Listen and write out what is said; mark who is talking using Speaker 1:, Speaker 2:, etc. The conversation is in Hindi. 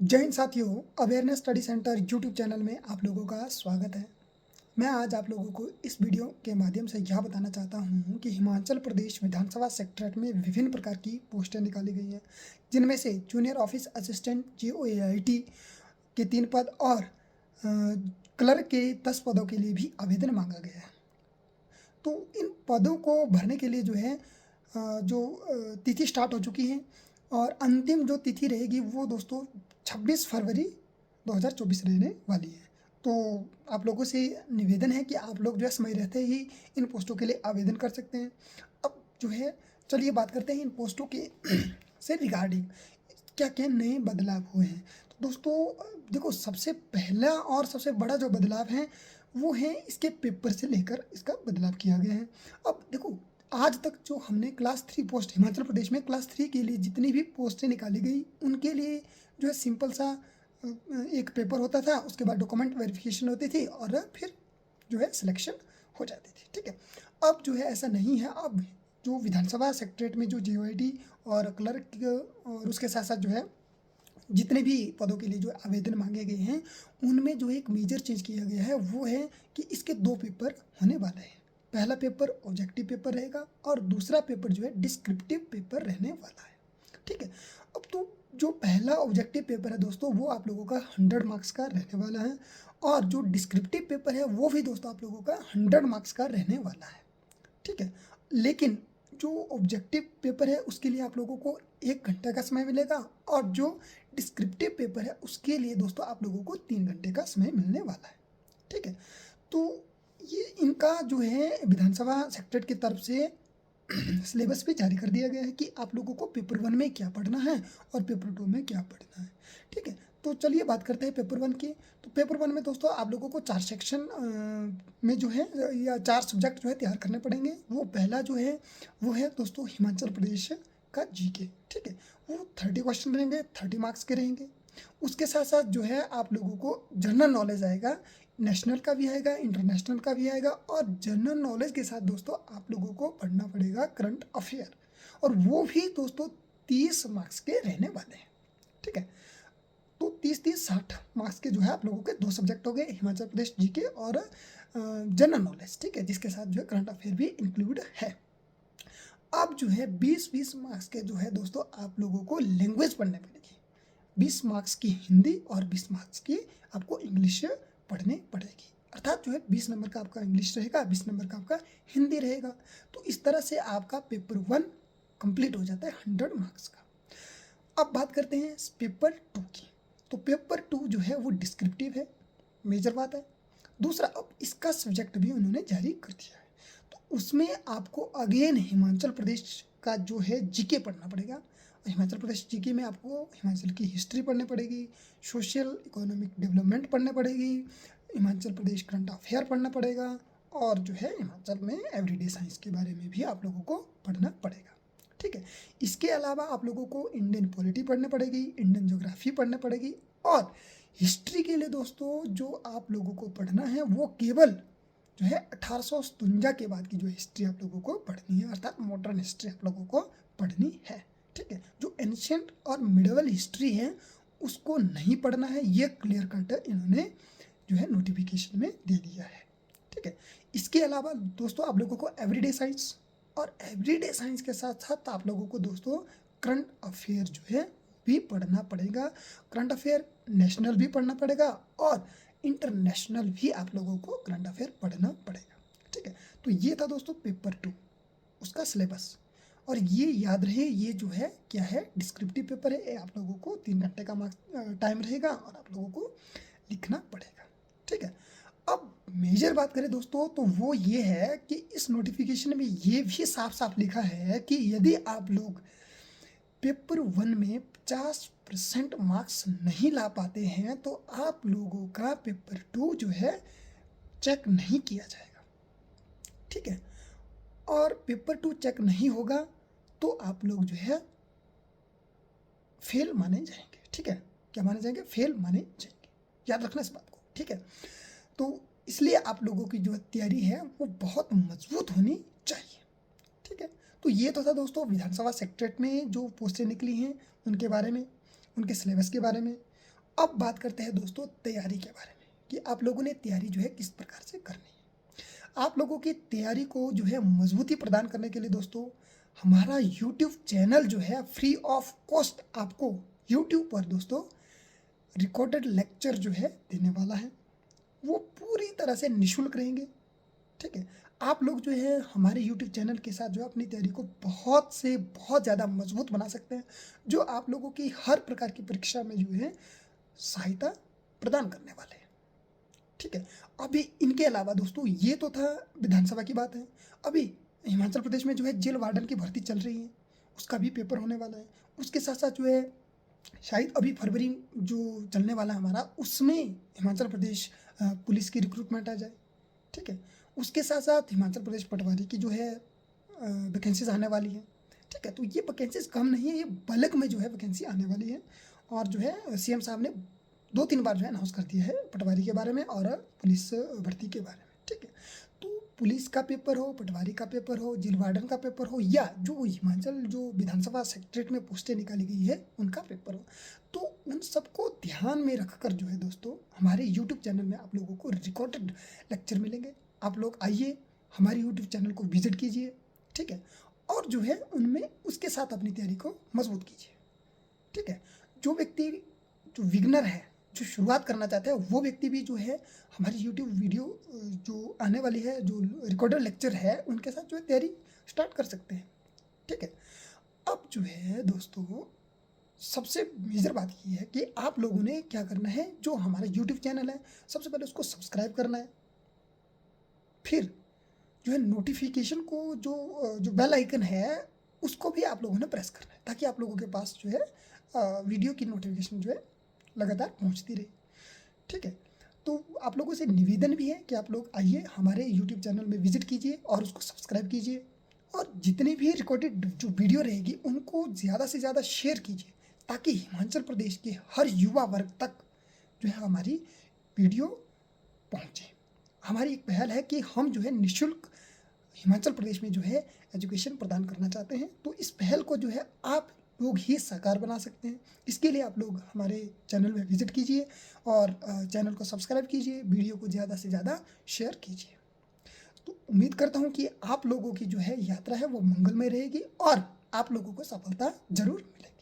Speaker 1: जय हिंद साथियों, awareness study centre YouTube channel में आप लोगों का स्वागत है। मैं आज आप लोगों को इस वीडियो के माध्यम से यह बताना चाहता हूं कि हिमाचल प्रदेश विधानसभा सेक्रेटरीट में विभिन्न प्रकार की पोस्टें निकाली गई हैं, जिनमें से जूनियर ऑफिस असिस्टेंट JOAIT के 3 पद और क्लर्क के 10 पदों के लिए भी आवेदन मांगा गया है। तो इन पदों को भरने के लिए जो है तिथि स्टार्ट हो चुकी है और अंतिम जो तिथि रहेगी वो दोस्तों 26 फरवरी 2024 रहने वाली है। तो आप लोगों से निवेदन है कि आप लोग जो है समय रहते ही इन पोस्टों के लिए आवेदन कर सकते हैं। अब जो है चलिए बात करते हैं इन पोस्टों के से रिगार्डिंग क्या क्या नए बदलाव हुए हैं। तो दोस्तों देखो, सबसे पहला और सबसे बड़ा जो बदलाव है वो है इसके पेपर से लेकर इसका बदलाव किया गया है। अब देखो, आज तक जो हमने क्लास 3 पोस्ट हिमाचल प्रदेश में क्लास 3 के लिए जितनी भी पोस्टें निकाली गई उनके लिए जो है सिंपल सा एक पेपर होता था, उसके बाद डॉक्यूमेंट वेरिफिकेशन होती थी और फिर जो है सिलेक्शन हो जाती थी। ठीक है, अब जो है ऐसा नहीं है। अब जो विधानसभा सेक्रेटरीट में जो JOIT और क्लर्क और उसके साथ साथ जो है जितने भी पदों के लिए जो आवेदन मांगे गए हैं उनमें जो एक मेजर चेंज किया गया है वो है कि इसके 2 पेपर होने वाले हैं। पहला पेपर ऑब्जेक्टिव पेपर रहेगा और दूसरा पेपर जो है डिस्क्रिप्टिव पेपर रहने वाला है। ठीक है, अब तो जो पहला ऑब्जेक्टिव पेपर है दोस्तों वो आप लोगों का 100 मार्क्स का रहने वाला है और जो डिस्क्रिप्टिव पेपर है वो भी दोस्तों आप लोगों का 100 मार्क्स का रहने वाला है। ठीक है, लेकिन जो ऑब्जेक्टिव पेपर है उसके लिए आप लोगों को 1 घंटे का समय मिलेगा और जो डिस्क्रिप्टिव पेपर है उसके लिए दोस्तों आप लोगों को 3 घंटे का समय मिलने वाला है। ठीक है, तो ये इनका जो है विधानसभा सेक्रेटरीट की तरफ से सिलेबस भी जारी कर दिया गया है कि आप लोगों को पेपर 1 में क्या पढ़ना है और पेपर 2 में क्या पढ़ना है। ठीक है, तो चलिए बात करते हैं पेपर 1 की। तो पेपर 1 में दोस्तों आप लोगों को 4 सेक्शन में जो है या 4 सब्जेक्ट जो है तैयार करने पड़ेंगे। वो पहला जो है वो है दोस्तों हिमाचल प्रदेश का GK। ठीक है, वो 30 क्वेश्चन रहेंगे, 30 मार्क्स के रहेंगे। उसके साथ साथ जो है आप लोगों को जनरल नॉलेज आएगा, नेशनल का भी आएगा, इंटरनेशनल का भी आएगा और जनरल नॉलेज के साथ दोस्तों आप लोगों को पढ़ना पड़ेगा करंट अफेयर, और वो भी दोस्तों 30 मार्क्स के रहने वाले हैं। ठीक है, तो 30-30-60 मार्क्स के जो है आप लोगों के 2 सब्जेक्ट हो गए, हिमाचल प्रदेश GK और जनरल नॉलेज। ठीक है, जिसके साथ जो है करंट अफेयर भी इंक्लूड है। अब जो है 20-20 मार्क्स के जो है दोस्तों आप लोगों को लैंग्वेज पढ़ने पड़ेगी। 20 मार्क्स की हिंदी और 20 मार्क्स की आपको इंग्लिश पढ़नी पड़ेगी। अर्थात जो है 20 नंबर का आपका इंग्लिश रहेगा, 20 नंबर का आपका हिंदी रहेगा। तो इस तरह से आपका पेपर 1 कंप्लीट हो जाता है 100 मार्क्स का। अब बात करते हैं पेपर 2 की। तो पेपर 2 जो है वो डिस्क्रिप्टिव है, मेजर बात है। दूसरा, अब इसका सब्जेक्ट भी उन्होंने जारी कर दिया है। तो उसमें आपको अगेन हिमाचल प्रदेश का जो है GK पढ़ना पड़ेगा। हिमाचल प्रदेश GK में आपको हिमाचल की हिस्ट्री पढ़नी पड़ेगी, सोशल इकोनॉमिक डेवलपमेंट पढ़नी पड़ेगी, हिमाचल प्रदेश करंट अफेयर पढ़ना पड़ेगा और जो है हिमाचल में एवरीडे साइंस के बारे में भी आप लोगों को पढ़ना पड़ेगा। ठीक है, इसके अलावा आप लोगों को इंडियन पॉलिटी पढ़नी पड़ेगी, इंडियन ज्योग्राफी पढ़नी पड़ेगी और हिस्ट्री के लिए दोस्तों जो आप लोगों को पढ़ना है वो केवल जो है 1857 के बाद की जो हिस्ट्री आप लोगों को पढ़नी है, अर्थात मॉडर्न हिस्ट्री आप लोगों को पढ़नी है। ठीक है, जो एंशियंट और मिडिवल हिस्ट्री है उसको नहीं पढ़ना है, ये क्लियर कट इन्होंने जो है नोटिफिकेशन में दे दिया है। ठीक है, इसके अलावा दोस्तों आप लोगों को एवरीडे साइंस और एवरीडे साइंस के साथ साथ आप लोगों को दोस्तों करंट अफेयर जो है भी पढ़ना पड़ेगा। करंट अफेयर नेशनल भी पढ़ना पड़ेगा और इंटरनेशनल भी आप लोगों को करंट अफेयर पढ़ना पड़ेगा। ठीक है, तो ये था दोस्तों पेपर 2 उसका सिलेबस। और ये याद रहे, ये जो है क्या है, डिस्क्रिप्टिव पेपर है। आप लोगों को 3 घंटे का मार्क्स टाइम रहेगा और आप लोगों को लिखना पड़ेगा। ठीक है, अब मेजर बात करें दोस्तों तो वो ये है कि इस नोटिफिकेशन में ये भी साफ साफ लिखा है कि यदि आप लोग पेपर 1 में 50% मार्क्स नहीं ला पाते हैं तो आप लोगों का पेपर 2 जो है चेक नहीं किया जाएगा। ठीक है, और पेपर 2 चेक नहीं होगा तो आप लोग जो है फेल माने जाएंगे। ठीक है, क्या माने जाएंगे? फेल माने जाएंगे। याद रखना इस बात को। ठीक है, तो इसलिए आप लोगों की जो तैयारी है वो बहुत मजबूत होनी चाहिए। ठीक है, तो ये तो था दोस्तों विधानसभा सेक्रेटरीट में जो पोस्टें निकली हैं उनके बारे में, उनके सिलेबस के बारे में। अब बात करते हैं दोस्तों तैयारी के बारे में कि आप लोगों ने तैयारी जो है किस प्रकार से करनी है। आप लोगों की तैयारी को जो है मजबूती प्रदान करने के लिए दोस्तों हमारा यूट्यूब चैनल जो है फ्री ऑफ कॉस्ट आपको यूट्यूब पर दोस्तों रिकॉर्डेड लेक्चर जो है देने वाला है। वो पूरी तरह से निःशुल्क रहेंगे। ठीक है, आप लोग जो है हमारे यूट्यूब चैनल के साथ जो है अपनी तैयारी को बहुत से बहुत ज़्यादा मजबूत बना सकते हैं, जो आप लोगों की हर प्रकार की परीक्षा में जो है सहायता प्रदान करने वाले हैं। ठीक है, अभी इनके अलावा दोस्तों ये तो था विधानसभा की बात है। अभी हिमाचल प्रदेश में जो है जेल वार्डन की भर्ती चल रही है, उसका भी पेपर होने वाला है। उसके साथ साथ जो है शायद अभी फरवरी जो चलने वाला है हमारा, उसमें हिमाचल प्रदेश पुलिस की रिक्रूटमेंट आ जाए। ठीक है, उसके साथ साथ हिमाचल प्रदेश पटवारी की जो है वैकेंसीज आने वाली है। ठीक है, तो ये वैकेंसीज कम नहीं है, ये बल्क में जो है वैकेंसी आने वाली है। और जो है सीएम साहब ने 2-3 बार जो है अनाउंस कर दिया है पटवारी के बारे में और पुलिस भर्ती के बारे में। ठीक है, तो पुलिस का पेपर हो, पटवारी का पेपर हो, जेल वार्डन का पेपर हो, या जो हिमाचल जो विधानसभा सेक्रेटरीट में पोस्टें निकाली गई है उनका पेपर हो, तो उन सबको ध्यान में रखकर जो है दोस्तों हमारे यूट्यूब चैनल में आप लोगों को रिकॉर्डेड लेक्चर मिलेंगे। आप लोग आइए, हमारे यूट्यूब चैनल को विजिट कीजिए। ठीक है, और जो है उनमें उसके साथ अपनी तैयारी को मजबूत कीजिए। ठीक है, जो व्यक्ति जो विगनर है, जो शुरुआत करना चाहते हैं, वो व्यक्ति भी जो है हमारी यूट्यूब वीडियो जो आने वाली है, जो रिकॉर्डेड लेक्चर है, उनके साथ जो है तैयारी स्टार्ट कर सकते हैं। ठीक है, अब जो है दोस्तों सबसे मेजर बात ये है कि आप लोगों ने क्या करना है, जो हमारा यूट्यूब चैनल है सबसे पहले उसको सब्सक्राइब करना है। फिर जो है नोटिफिकेशन को जो बेल आइकन है उसको भी आप लोगों ने प्रेस करना है, ताकि आप लोगों के पास जो है वीडियो की नोटिफिकेशन जो है लगातार पहुंचती रहे। ठीक है, तो आप लोगों से निवेदन भी है कि आप लोग आइए, हमारे यूट्यूब चैनल में विजिट कीजिए और उसको सब्सक्राइब कीजिए, और जितनी भी रिकॉर्डेड जो वीडियो रहेगी उनको ज़्यादा से ज़्यादा शेयर कीजिए, ताकि हिमाचल प्रदेश के हर युवा वर्ग तक जो है हमारी वीडियो पहुँचे। हमारी एक पहल है कि हम जो है निःशुल्क हिमाचल प्रदेश में जो है एजुकेशन प्रदान करना चाहते हैं, तो इस पहल को जो है आप लोग ही साकार बना सकते हैं। इसके लिए आप लोग हमारे चैनल में विजिट कीजिए और चैनल को सब्सक्राइब कीजिए, वीडियो को ज़्यादा से ज़्यादा शेयर कीजिए। तो उम्मीद करता हूँ कि आप लोगों की जो है यात्रा है वो मंगलमय रहेगी और आप लोगों को सफलता ज़रूर मिलेगी।